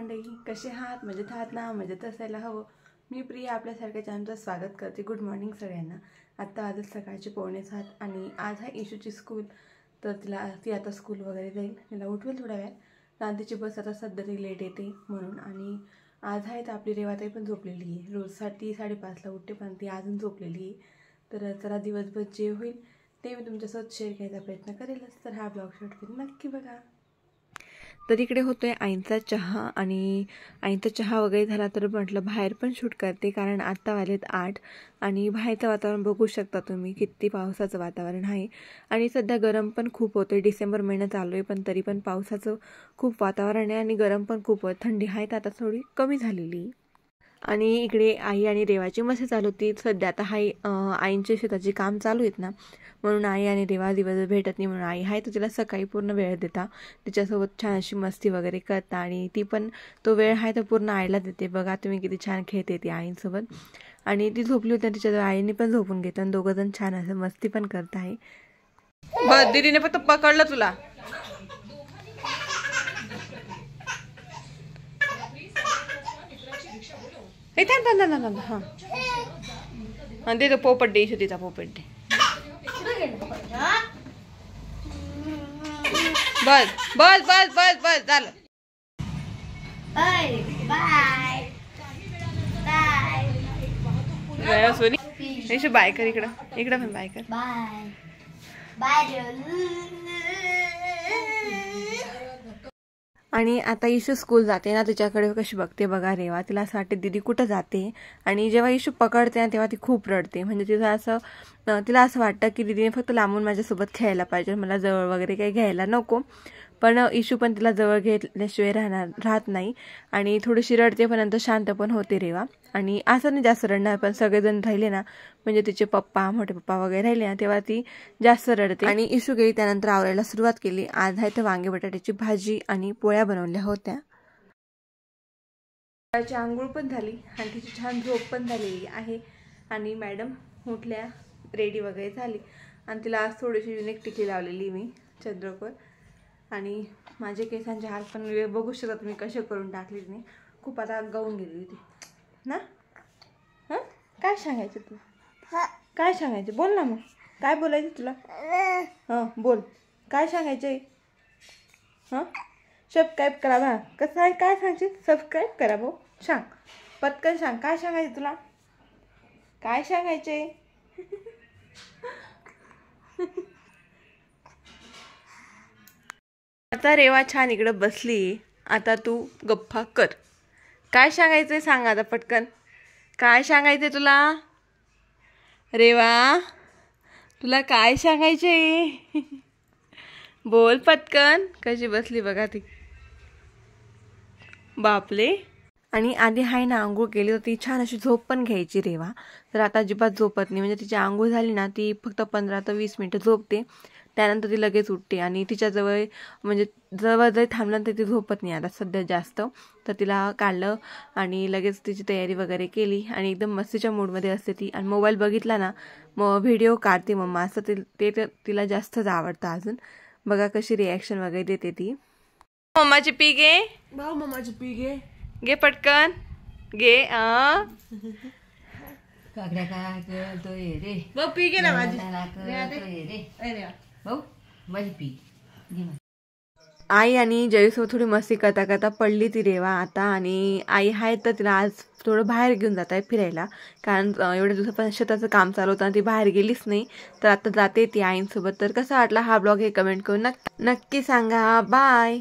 मंडळी, कसे आहात? मजेत आहात ना? मजेत असायला हवं. मी प्रिया आपल्यासारख्या चॅनलचं स्वागत करते. गुड मॉर्निंग सगळ्यांना. आत्ता आजच सकाळचे 6:45 आणि आज आहे इशूची स्कूल. तर ती आता स्कूल वगैरे जाईल. तिला उठवेल थोड्या वेळ. रांतीची बस आता सध्या तरी लेट येते म्हणून. आणि आज आहे तर आपली रेवाताई पण झोपलेली आहे. रोज 3:30ला उठते पण ती अजून झोपलेली आहे. तर चला दिवसभर जे होईल ते मी तुमच्यासोबत शेअर करायचा प्रयत्न करेलच. तर हा ब्लॉग शेवटपर्यंत नक्की बघा. तर इकडे होतोय आईंचा चहा आणि आईंचा चहा वगैरे झाला तर म्हटलं बाहेर पण शूट करते, कारण आत्ता वाजलेत 8 आणि बाहेरचं वातावरण बघू शकता तुम्ही किती पावसाचं वातावरण आहे. आणि सध्या गरम पण खूप होते. डिसेंबर महिना चालू आहे पण तरी पण पावसाचं खूप वातावरण आहे आणि गरम पण खूप होत. थंडी आहे तर आता थोडी कमी झालेली. आणि इकडे आई आणि रेवाची मस्ती चालू होती. सध्या आता आईंचे शेताचे काम चालू आहेत ना, म्हणून आई आणि रेवा दिवस भेटत नाही म्हणून आई आहे तर तिला सकाळी पूर्ण वेळ देता, तिच्यासोबत छान अशी मस्ती वगैरे करता आणि ती पण तो वेळ आहे तर पूर्ण आईला देते. बघा तुम्ही किती छान खेळते ती आईंसोबत. आणि ती झोपली होती तिच्या आईने पण झोपून घेतं आणि दोघं जण छान असं मस्ती पण करत आहे. बस दीदीने फक्त पकडलं तुला. हां दे तो पोपट दे, तिचा पोपट दे. बस बस बस बस बस झालं. सोनी बाय कर, इकडं पण बाय कर. आणि आता इशू स्कूल जाते ना, तिच्याकडे कशी बघते बघा रेवा. तिला असं वाटते दीदी कुठं जाते. आणि जेव्हा इशू पकडते ना तेव्हा ती खूप रडते. म्हणजे तिला असं वाटतं की दीदीने फक्त लांबून माझ्यासोबत खेळायला पाहिजे, मला जवळ वगैरे काही घ्यायला नको. पण इशू पण तिला जवळ घेतल्याशिवाय राहत नाही आणि थोडीशी रडते पण नंतर शांत पण होते रेवा. आणि असं नाही जास्त रडणार, पण सगळेजण राहिले ना, म्हणजे तिचे पप्पा मोठे पप्पा वगैरे राहिले ना तेव्हा ती जास्त रडते. आणि इशू गेली त्यानंतर आवरायला सुरुवात केली. आज आहे तर वांगे बटाट्याची भाजी आणि पोळ्या बनवल्या होत्या. त्याची आंघोळ पण झाली आणि तिची छान झोप पण झालेली आहे. आणि मॅडम उठल्या, रेडी वगैरे झाली आणि तिला आज थोडीशी युनिक टिकली लावलेली मी चंद्रकोर. आणि माझे केसांचे हात पण बघू शकता तुम्ही कसे करून टाकले नाही. खूप आता गाऊन गेली होती ना. हां काय सांगायचं तू? काय सांगायचं बोल ना. मग काय बोलायचं तुला? हां बोल, काय सांगायचं आहे? हां सबस्क्राईब करा बा. कसं आहे काय सांगशील? सबस्क्राईब करा भाऊ. सांग पटकन सांग, काय सांगायचं तुला? काय सांगायचं आहे? आता रेवा छान इकडं बसली. आता तू गप्पा कर. काय सांगायचंय सांग आता पटकन. काय सांगायचंय तुला रेवा? तुला काय सांगायचंय? बोल पटकन. कशी बसली बघा ती, बापले. आणि आधी हाय ना आंघोळ केली होती, छान अशी झोप पण घ्यायची रेवा. तर आता अजिबात झोपत नाही. म्हणजे तिची आंघोळ झाली ना ती फक्त 15 ते 20 मिनिटं झोपते, त्यानंतर ती लगेच उठते. आणि तिच्याजवळ म्हणजे जवळ जरी थांबलं तर ती झोपत नाही आता सध्या जास्त. तर तिला काढलं आणि लगेच तिची तयारी वगैरे केली आणि एकदम मस्तीच्या मूडमध्ये असते ती. आणि मोबाईल बघितला ना मग व्हिडिओ काढते मम्मा, असं ते तिला जास्तच आवडतं अजून. बघा कशी रिॲक्शन वगैरे देते ती. मम्माची पी घे भाऊ, मम्माची पी घे, घे पटकन घे. पी घे ना माझी. आई आणि जयसोबत थोडी मस्ती करता करता पडली ती रेवा आता. आणि आई आहे तर तिला आज थोडं बाहेर घेऊन जात आहे फिरायला, कारण एवढ्या दिवसापासून शेताचं काम चालू होतं आणि ती बाहेर गेलीच नाही. तर आता जाते ती आईंसोबत. तर कसा वाटला हा ब्लॉग हे कमेंट करून नक्की सांगा. बाय.